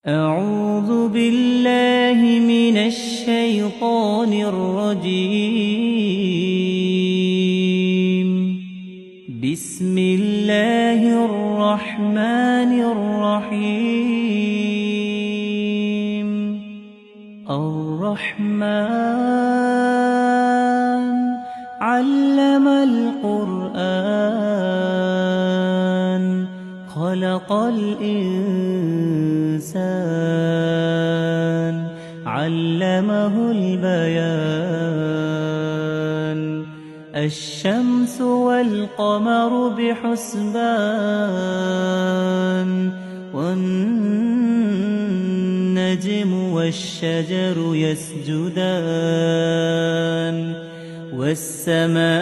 أعوذ بالله من الشيطان الرجيم. بسم الله الرحمن الرحيم. الرحمن علم القرآن خلق الإنسان علمه البيان. الشمس والقمر بحسبان والنجم والشجر يسجدان والسماء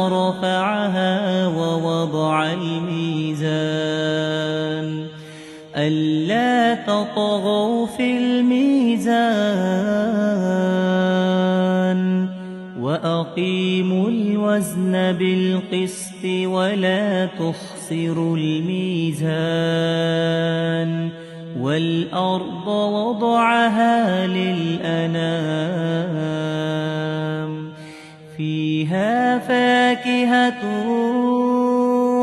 رفعها ووضع الميزان ألا تطغوا في الميزان وأقيموا الوزن بالقسط ولا تخسروا الميزان والأرض وضعها للأنام فيها فاكهة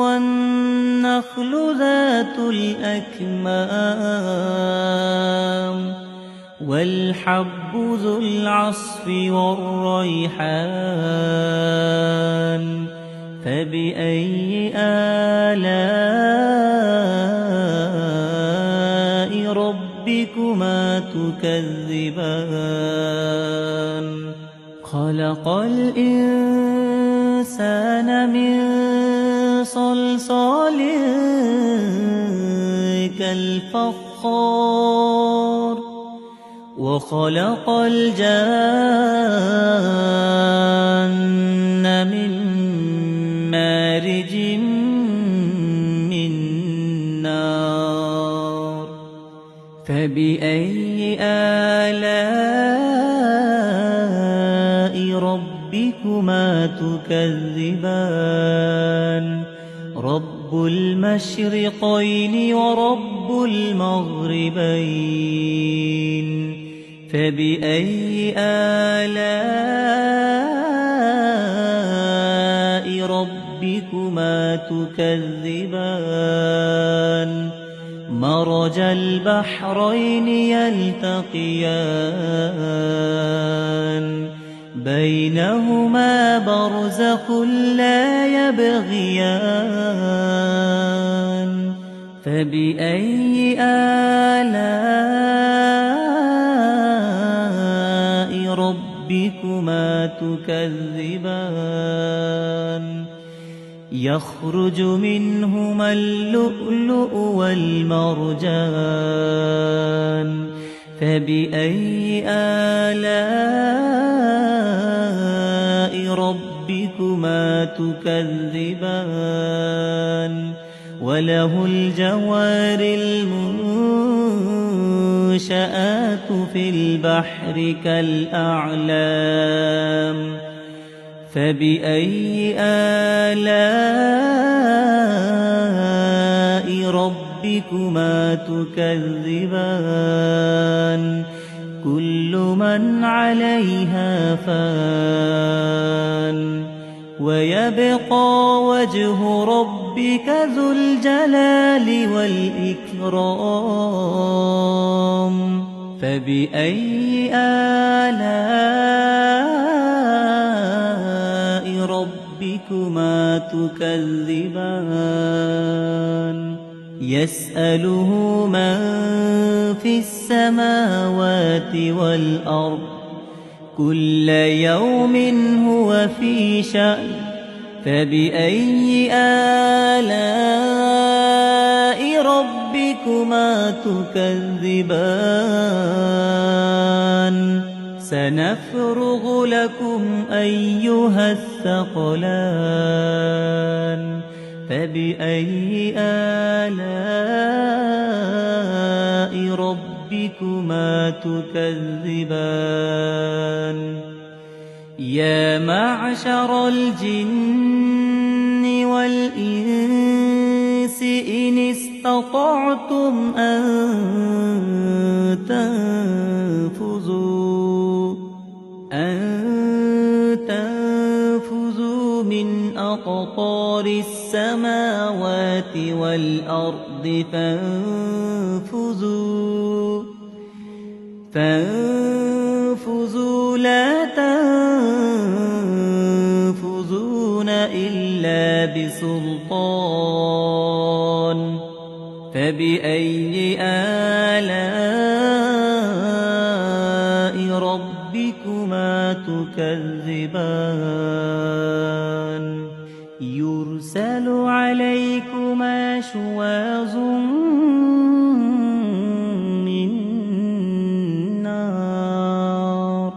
والنخل ذات الأكمام والحب ذو العصف والريحان فبأي آلاء ربكما تكذبان. خلق الإنسان من صلصال كالفخار وخلق الجان من مارج من نار فبأي آلاء ربكما تكذبان. رب المشرقين ورب المغربين فبأي آلاء ربكما تكذبان. مرج البحرين يلتقيان بينهما برزخ لا يبغيان فبأي آلاء ربكما تكذبان. يخرج منهما اللؤلؤ والمرجان فبأي آلاء ربكما تكذبان. وله الجوار المنشآت في البحر كالأعلام فبأي آلاء ربكما تكذبان. كل من عليها فان ويبقى وجه ربك ذو الجلال والإكرام فبأي آلاء ربكما تكذبان. يسأله من في السماوات والأرض كل يوم هو في شأن فبأي آلاء ربكما تكذبان. سنفرغ لكم أيها الثقلان فبأي آلاء ربكما تكذبان. يا معشر الجن والإنس إن استطعتم أن تنفذوا من أقطار السماوات والأرض فانفذوا لا تنفذون إلا بسلطان فبأي آلاء ربكما تكذبان يرسل عليكما شواظ من نار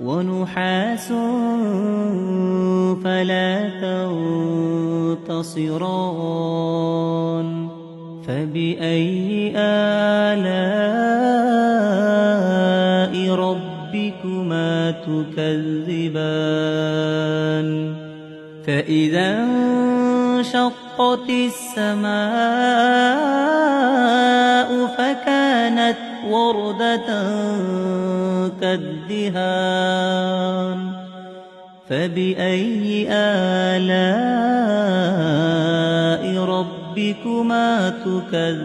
ونحاس فلا تنتصران فبأي آلاء ربكما تكذبان فإذا انشقت السماء فكانت وردة كالدهان فبأي آلاء ربكما تكذبان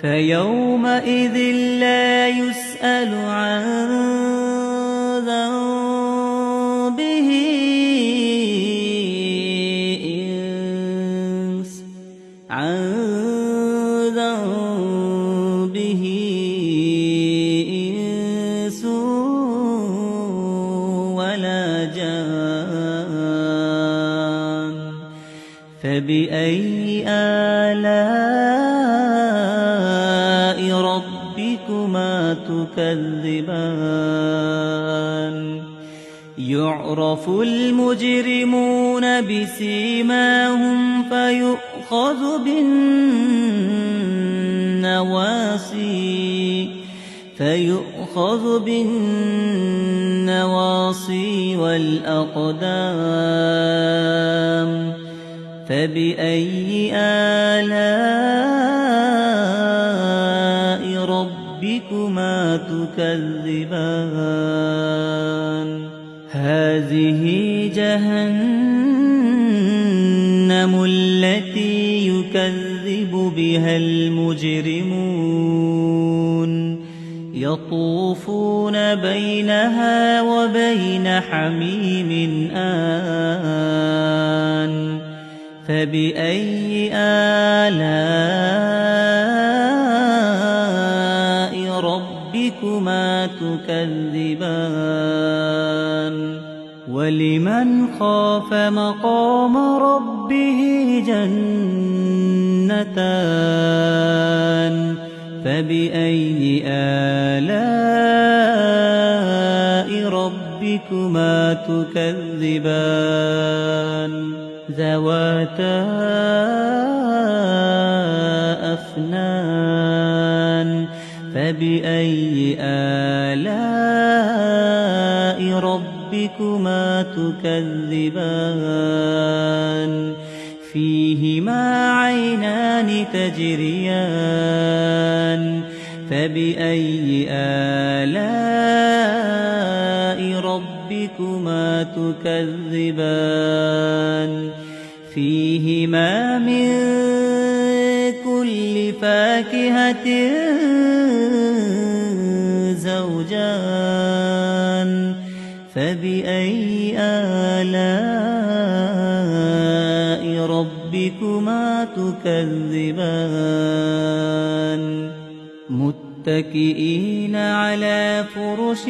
فيومئذ لا يسأل عن ذنبه إنس ولا جان فبأي آلاء ربكما تكذبان يعرف المجرمون بسيماهم فيؤخذ بالنواصي والأقدام فبأي آلاء ربكما تكذبان هذه جهنم التي يكذب بها المجرمون يطوفون بينها وبين حميم آن فبأي آلاء ربكما تكذبان ولمن خاف مقام ربه جنتان فبأي آلاء ربكما تكذبان ذواتا أفنان فبأي آلاء ربكما تكذبان فيهما عينان تجريان فبأي آلاء ربكما تكذبان فيهما من كل فاكهة زوجان فبأي آلاء ربكما تكذبان متكئين على فرش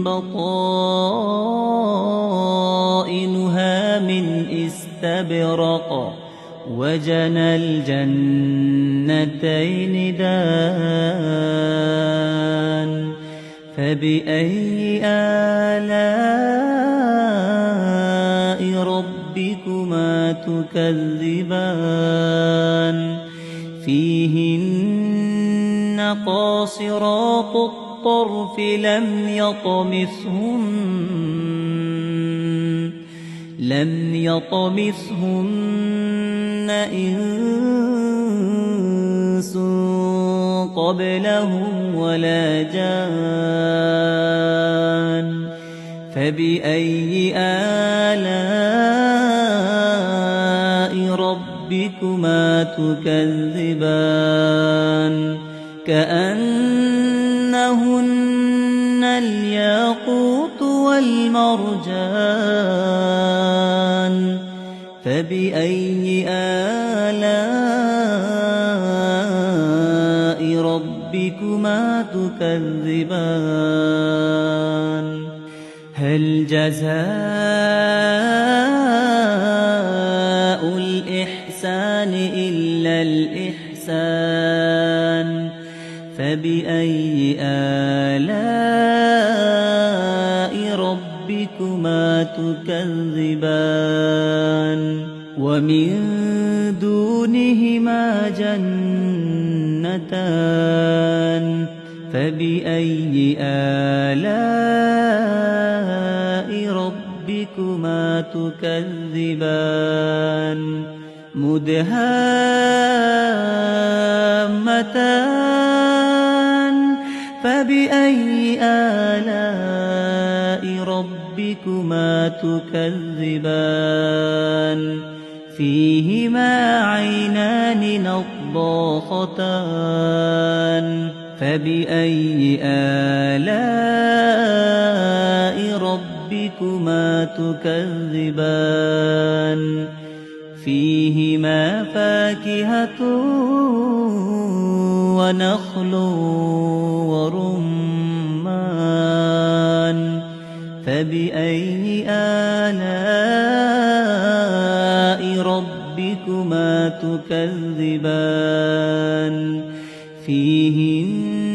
بطائنها من استبرق وجنى الجنتين دان فبأي آلاء ربكما تكذبان فيهن قاصرات الطرف لم لم يطمثهن إنس قبلهم ولا جان فبأي آلاء ربكما تكذبان كأنهن الياقوت والمرجان فبأي آلاء ربكما تكذبان هل جزاء الإحسان إلا الإحسان فبأي آلاء ربكما تكذبان ومن دونهما جنتان فبأي آلاء ربكما تكذبان مدهامتان فبأي آلاء ربكما تكذبان فيهما عينان نضاختان فبأي آلاء ربكما تكذبان فيهما فاكهة ونخل ورمان فبأي آلاء ربكما تكذبان فيهن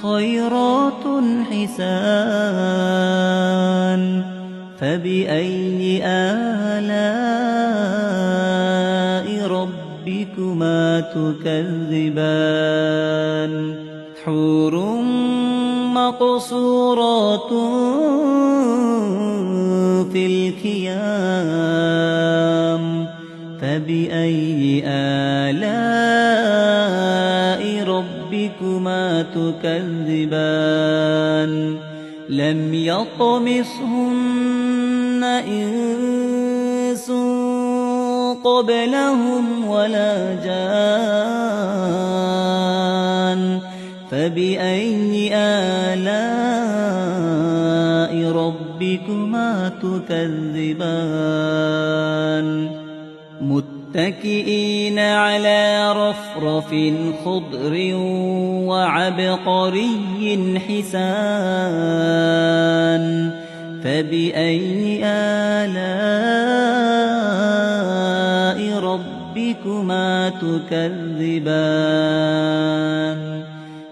خيرات حسان فبأي آلاء ربكما تكذبان حور مقصورات في الخيام فبأي آلاء ربكما تكذبان لم يطمثهن إنس قبلهم ولا جان فبأي آلاء ربكما تكذبان متكئين على رفرف خضر وعبقري حسان فبأي آلاء ربكما تكذبان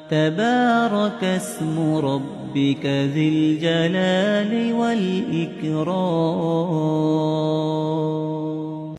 تبارك اسم ربك ذي الجلال والإكرام